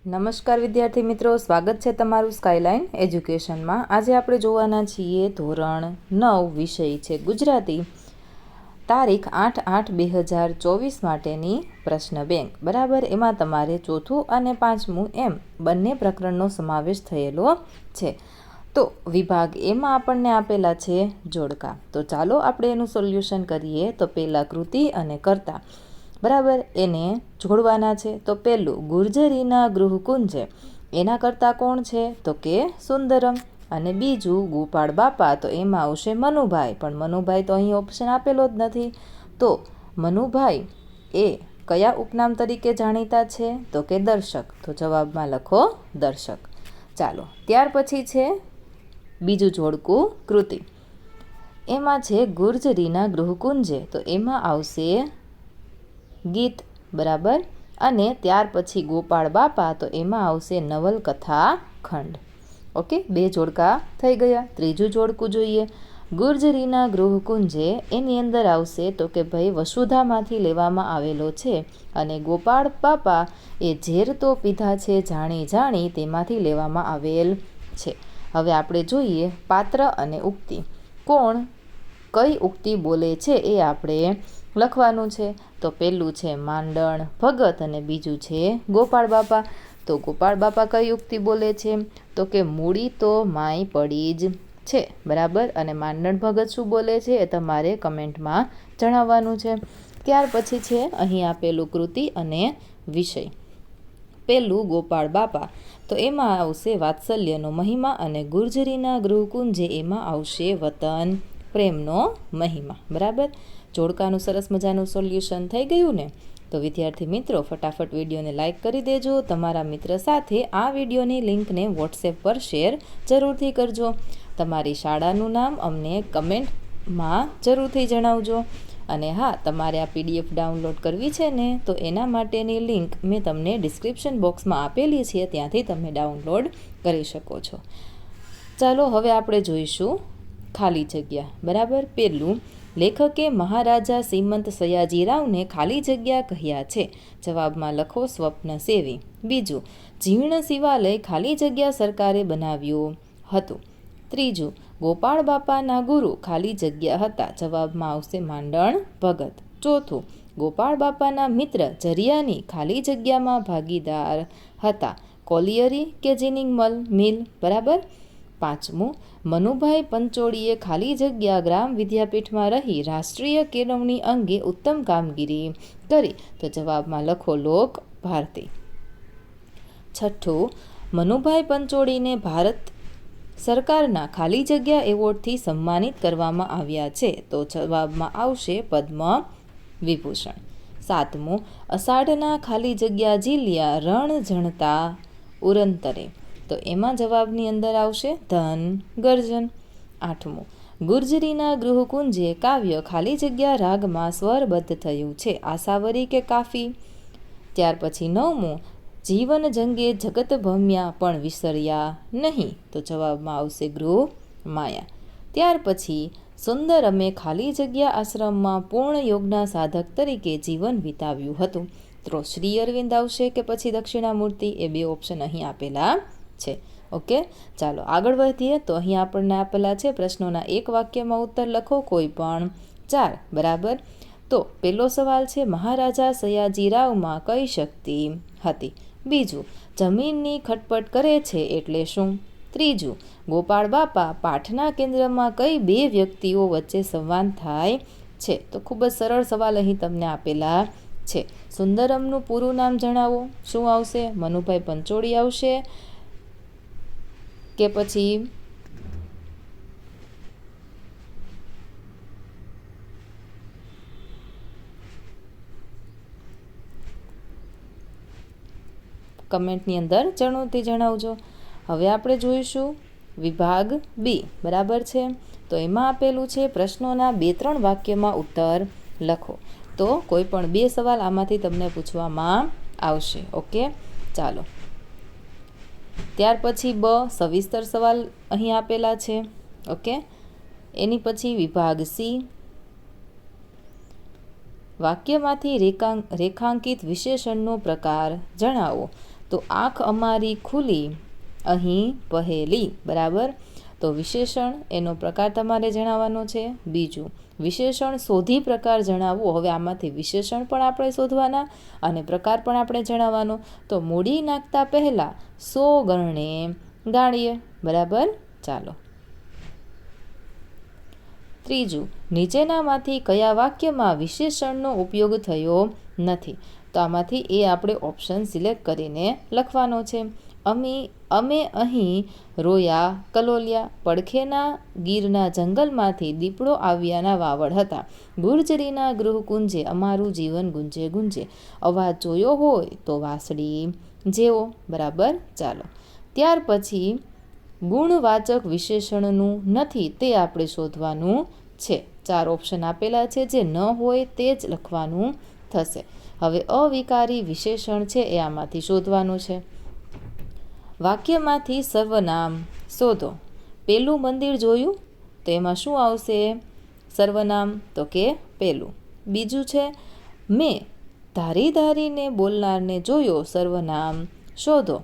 નમસ્કાર વિદ્યાર્થી મિત્રો, સ્વાગત છે તમારું સ્કાયલાઇન એજ્યુકેશનમાં। આજે આપણે જોવાના છીએ ધોરણ 9 વિષય છે ગુજરાતી, તારીખ 8/8/2024 માટેની પ્રશ્ન બેંક, બરાબર। એમાં તમારે ચોથું અને પાંચમું એમ બંને પ્રકરણનો સમાવેશ થયેલો છે। તો વિભાગ એમાં આપણને આપેલા છે જોડકા। તો ચાલો આપણે એનું સોલ્યુશન કરીએ। તો પહેલાં કૃતિ અને કર્તા, બરાબર, એને જોડવાના છે। તો પહેલું ગુર્જરીના ગૃહકુંજે, એના કરતાં કોણ છે? તો કે સુંદરમ। અને બીજું ગોપાળ બાપા, તો એમાં આવશે મનુભાઈ, પણ મનુભાઈ તો અહીં ઓપ્શન આપેલો જ નથી। તો મનુભાઈ એ કયા ઉપનામ તરીકે જાણીતા છે? તો કે દર્શક। તો જવાબમાં લખો દર્શક। ચાલો, ત્યાર પછી છે બીજું જોડકું કૃતિ, એમાં છે ગુર્જરીના ગૃહકુંજે, તો એમાં આવશે ગીત, બરાબર। અને ત્યાર પછી ગોપાળ બાપા, તો એમાં આવશે નવલકથા ખંડ। ઓકે, બે જોડકા થઈ ગયા। ત્રીજું જોડકું જોઈએ, ગુર્જરીના ગૃહકુંજે, એની અંદર આવશે તો કે ભાઈ વસુધામાંથી લેવામાં આવેલો છે, અને ગોપાળ બાપા એ ઝેર તો પીધા છે જાણી જાણી, તેમાંથી લેવામાં આવેલ છે। હવે આપણે જોઈએ પાત્ર અને ઉક્તિ, કોણ કઈ ઉક્તિ બોલે છે એ આપણે લખવાનું છે। તો પહેલું છે માંડણ ભગત અને બીજું છે ગોપાળ બાપા। તો ગોપાળ બાપા કઈ ઉક્તિ બોલે છે? તો કે મૂડી તો માય પડી જ છે, બરાબર। અને માંડણ ભગત શું બોલે છે એ તમારે કમેન્ટમાં જણાવવાનું છે। ત્યાર પછી છે અહીં આપેલું કૃતિ અને વિષય। પહેલું ગોપાળ બાપા, તો એમાં આવશે વાત્સલ્યનો મહિમા, અને ગુર્જરીના ગૃહકુંજે, એમાં આવશે વતન પ્રેમનો મહિમા, બરાબર। જોડકાનું સરસ મજાનું સોલ્યુશન થઈ ગયું ને? તો વિદ્યાર્થી મિત્રો, ફટાફટ વિડીયોને લાઇક કરી દેજો। તમારા મિત્ર સાથે આ વિડીયોની લિંકને વોટ્સએપ પર શેર જરૂરથી કરજો। તમારી શાળાનું નામ અમને કમેન્ટમાં જરૂરથી જણાવજો। અને હા, તમારે આ PDF ડાઉનલોડ કરવી છે ને, તો એના માટેની લિંક મેં તમને ડિસ્ક્રિપ્શન બોક્સમાં આપેલી છે, ત્યાંથી તમે ડાઉનલોડ કરી શકો છો। ચાલો, હવે આપણે જોઈશું ખાલી જગ્યા, બરાબર। પહેલું, લેખકે મહારાજા શ્રીમંત સયાજીરાવને ખાલી જગ્યા કહ્યા છે, જવાબમાં લખો સ્વપ્ન સેવી। બીજું, જીર્ણ શિવાલય ખાલી જગ્યા સરકારે બનાવ્યું હતું। ત્રીજું, ગોપાળ બાપાના ગુરુ ખાલી જગ્યા હતા, જવાબમાં આવશે માંડણ ભગત। ચોથું, ગોપાળ બાપાના મિત્ર જરિયાની ખાલી જગ્યામાં ભાગીદાર હતા, કોલિયરી કે જીનિંગ મિલ, બરાબર। પાંચમું, મનુભાઈ પંચોળીએ ખાલી જગ્યા ગ્રામ વિદ્યાપીઠમાં રહી રાષ્ટ્રીય કેળવણી અંગે ઉત્તમ કામગીરી કરી, તો જવાબમાં લખો લોક ભારતી। છઠ્ઠું, મનુભાઈ પંચોળીને ભારત સરકારના ખાલી જગ્યા એવોર્ડથી સન્માનિત કરવામાં આવ્યા છે, તો જવાબમાં આવશે પદ્મ વિભૂષણ। સાતમું, અષાઢના ખાલી જગ્યા ઝીલ્યા રણ ઝણતા ઉરંતરે, તો એમાં જવાબની અંદર આવશે ધન ગર્જન। આઠમું, ગુર્જરીના ગૃહકુંજે કાવ્ય ખાલી જગ્યા રાગમાં સ્વરબદ્ધ થયું છે, આસાવરી કે કાફી। ત્યાર પછી નવમું, જીવન જંગે જગત ભમ્યા પણ વિસર્યા નહીં, તો જવાબમાં આવશે ગૃહ માયા। ત્યાર પછી સુંદરમે ખાલી જગ્યા આશ્રમમાં પૂર્ણ યોગના સાધક તરીકે જીવન વિતાવ્યું હતું, તો શ્રી અરવિંદ આવશે કે પછી દક્ષિણામૂર્તિ, એ બે ઓપ્શન અહીં આપેલા છે। ઓકે, ચાલો આગળ વધીએ। તો અહીં આપણને આપેલા છે પ્રશ્નોના એક વાક્યમાં ઉત્તર લખો, કોઈ પણ 4, બરાબર। તો પહેલો સવાલ છે મહારાજા સયાજીરાવમાં કઈ શક્તિ હતી? બીજું, જમીનની ખટપટ કરે છે એટલે શું? ત્રીજું, ગોપાળ બાપા પાઠના કેન્દ્રમાં કઈ બે વ્યક્તિઓ વચ્ચે સંવાદ થાય છે? તો ખૂબ જ સરળ સવાલ અહીં તમને આપેલા છે। સુંદરમનું પૂરું નામ જણાવો, શું આવશે? મનુભાઈ પંચોળી આવશે કે પછી કમેન્ટની અંદર જરૂરથી જણાવજો। હવે આપણે જોઈશું વિભાગ બી, બરાબર છે। તો એમાં આપેલું છે પ્રશ્નોના 2-3 વાક્યમાં ઉત્તર લખો। તો કોઈ પણ 2 સવાલ આમાંથી તમને પૂછવામાં આવશે। ઓકે, ચાલો। ત્યાર પછી સવિસ્તર સવાલ અહીં આપેલા છે। ઓકે, એની પછી વિભાગ સી, વાક્યમાંથી રેખાંકિત વિશેષણનો પ્રકાર જણાવો। તો આંખ અમારી ખુલી અહીં પહેલી, બરાબર. તો વિશેષણ એનો પ્રકાર તમારે જણાવવાનો છે. બીજું, વિશેષણ શોધી પ્રકાર જણાવો. હવે આમાંથી વિશેષણ પણ આપણે શોધવાના અને પ્રકાર પણ આપણે જણાવવાનો. તો મૂડી નાખતા પહેલાં 100 ગણે ગાળીએ, બરાબર. ચાલો. ત્રીજું, નીચેનામાંથી કયા વાક્યમાં વિશેષણનો ઉપયોગ થયો નથી? તો આમાંથી એ આપણે ઓપ્શન સિલેક્ટ કરીને લખવાનો છે. અમે અહીં રોયા કલોલિયા, પડખેના ગીરના જંગલમાંથી દીપડો આવ્યાના વાવડ હતા, ગુર્જરીના ગૃહકુંજે અમારું જીવન ગુંજે ગુંજે, અવાજ જોયો હોય તો વાંસળી જેવો, બરાબર. ચાલો. ત્યાર પછી ગુણવાચક વિશેષણનું નથી તે આપણે શોધવાનું છે. 4 ઓપ્શન આપેલા છે, જે ન હોય તે જ લખવાનું થશે. હવે અવિકારી વિશેષણ છે એ આમાંથી શોધવાનું છે. વાક્યમાંથી સર્વનામ શોધો. પેલું મંદિર જોયું, તો એમાં શું આવશે? સર્વનામ, તો કે પેલું. બીજું છે, મેં ધારી ધારીને બોલનારને જોયો, સર્વનામ શોધો.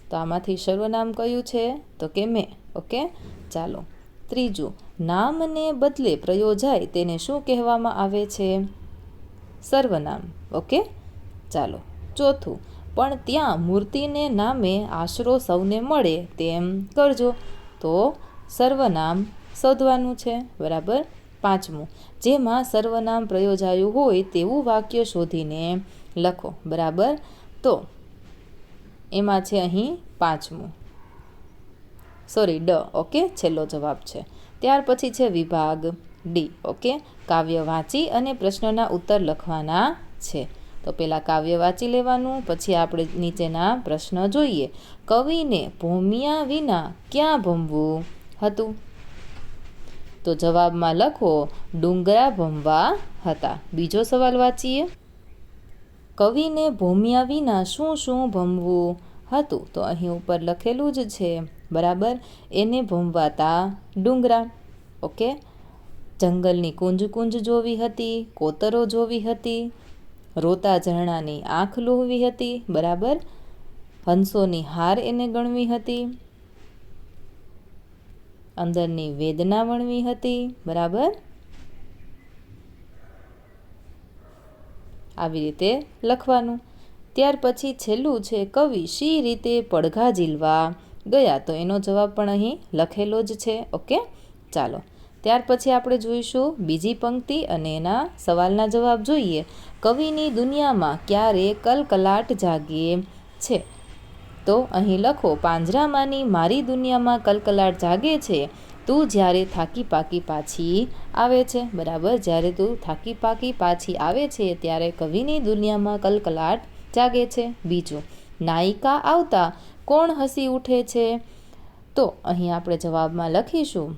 તો આમાંથી સર્વનામ કયું છે? તો કે મેં. ઓકે, ચાલો. ત્રીજું, નામને બદલે પ્રયોજાય તેને શું કહેવામાં આવે છે? સર્વનામ. ઓકે, ચાલો. ચોથું, પણ ત્યાં મૂર્તિને નામે આશરો સૌને મળે તેમ કરજો. તો સર્વનામ શોધવાનું છે, બરાબર. પાંચમું, જેમાં સર્વનામ પ્રયોજાયું હોય તેવું વાક્ય શોધીને લખો, બરાબર. તો એમાં છે અહીં પાંચમું, ડ. ઓકે, છેલ્લો જવાબ છે. ત્યાર પછી છે વિભાગ ડી. ઓકે, કાવ્ય વાંચી અને પ્રશ્નના ઉત્તર લખવાના છે. તો પહેલાં કાવ્ય વાંચી લેવાનું, પછી આપણે નીચેના પ્રશ્ન જોઈએ. કવિને ભોમિયા વિના ક્યાં ભમવું હતું? તો જવાબમાં લખો ડુંગરા ભમવા હતા. બીજો સવાલ વાંચીએ. કવિને ભોમિયા વિના શું શું ભમવું હતું? તો અહીં ઉપર લખેલું જ છે, બરાબર. એને ભમવાતા ડુંગરા. ઓકે, જંગલની કુંજ કુંજ જોવી હતી, કોતરો જોવી હતી, રોતા ઝરણાની આંખ લૂહવી હતી, બરાબર. હંસોની હાર એને ગણવી હતી, અંદરની વેદના વણવી હતી, બરાબર. આવી રીતે લખવાનું. ત્યાર પછી છેલ્લું છે, કવિ શી રીતે પડઘા ઝીલવા ગયા? તો એનો જવાબ પણ અહીં લખેલો જ છે. ઓકે, ચાલો. ત્યાર પછી આપણે જોઈશું બીજી પંક્તિ અને એના સવાલના જવાબ જોઈએ. કવિની દુનિયામાં ક્યારે કલકલાટ જાગે છે? તો અહીં લખો પાંજરામાંની મારી દુનિયામાં કલકલાટ જાગે છે તું જ્યારે થાકી પાકી પાછી આવે છે, બરાબર. જ્યારે તું થાકી પાકી પાછી આવે છે ત્યારે કવિની દુનિયામાં કલકલાટ જાગે છે. બીજું, નાયિકા આવતા કોણ હસી ઉઠે છે? તો અહીં આપણે જવાબમાં લખીશું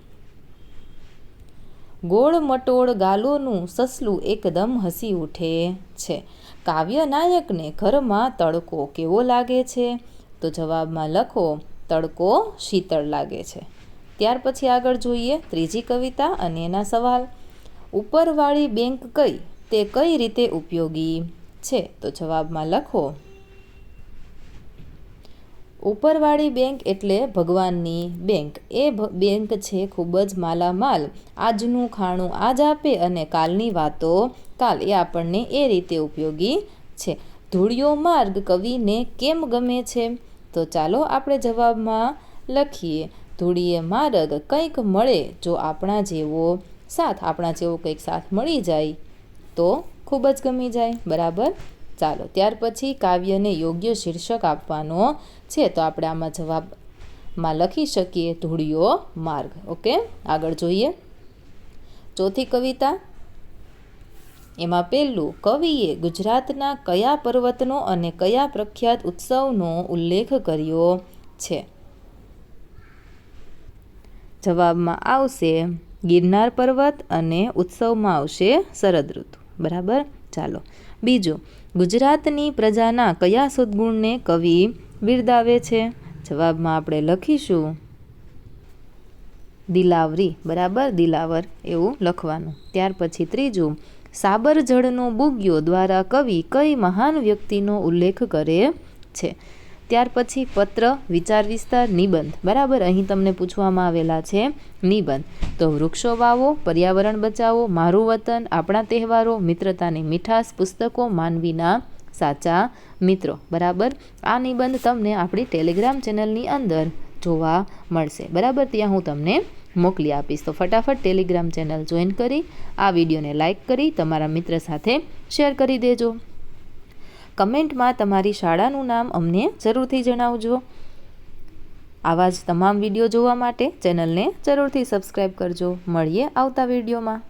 ગોળ મટોળ ગાલોનું સસલું એકદમ હસી ઉઠે છે. કાવ્ય નાયકને ઘરમાં તડકો કેવો લાગે છે? તો જવાબમાં લખો તડકો શીતળ લાગે છે. ત્યાર પછી આગળ જોઈએ ત્રીજી કવિતા અને એના સવાલ. ઉપરવાળી બેંક કઈ? તે કઈ રીતે ઉપયોગી છે? તો જવાબમાં લખો ઉપરવાળી બેંક એટલે ભગવાનની બેંક. એ બેંક છે ખૂબ જ માલામાલ, આજનું ખાણું આજ આપે અને કાલની વાતો કાલ. એ આપણને એ રીતે ઉપયોગી છે. ધૂળિયો માર્ગ કવિને કેમ ગમે છે? તો ચાલો આપણે જવાબમાં લખીએ ધૂળિયે માર્ગ કંઈક મળે જો આપણા જેવો સાથ, આપણા જેવો કંઈક સાથ મળી જાય તો ખૂબ જ ગમી જાય, બરાબર. ચાલો, ત્યાર પછી કાવ્યને યોગ્ય શીર્ષક આપવાનો છે. તો આપણે આમાં જવાબમાં લખી શકીએ ધૂળિયો માર્ગ. ઓકે, આગળ જોઈએ ચોથી કવિતા. એમાં પહેલું, કવિએ ગુજરાતના કયા પર્વતનો અને કયા પ્રખ્યાત ઉત્સવનો ઉલ્લેખ કર્યો છે? જવાબમાં આવશે ગિરનાર પર્વત અને ઉત્સવમાં આવશે શરદ ઋતુ, બરાબર. ચાલો, બીજું, ગુજરાતની પ્રજાના કયા સદ્ગુણને કવિ બિરદાવે છે? જવાબમાં આપણે લખીશું દિલાવરી, બરાબર, દિલાવર એવું લખવાનું. ત્યાર પછી ત્રીજું, સાબર જળનો બુગ્યો દ્વારા કવિ કઈ મહાન વ્યક્તિનો ઉલ્લેખ કરે છે? ત્યાર પછી પત્ર, વિચાર વિસ્તાર, નિબંધ. બરાબર, અહીં તમને પૂછવામાં આવેલા છે નિબંધ. તો વૃક્ષો વાવો, પર્યાવરણ બચાવો, મારું વતન, આપણા તહેવારો, મિત્રતાની મીઠાશ, પુસ્તકો, માનવીના સાચા મિત્રો. બરાબર, આ નિબંધ તમને આપણી ટેલિગ્રામ ચેનલની અંદર જોવા મળશે. બરાબર, ત્યાં હું તમને મોકલી આપીશ. તો ફટાફટ ટેલિગ્રામ ચેનલ જોઈન કરી આ વિડીયોને લાઇક કરી તમારા મિત્ર સાથે શેર કરી દેજો. કમેન્ટમાં તમારી શાળાનું નામ અમને જરૂરથી જણાવજો. આવા જ તમામ વિડીયો જોવા માટે ચેનલને જરૂરથી સબસ્ક્રાઈબ કરજો. મળીએ આવતા વિડીયોમાં.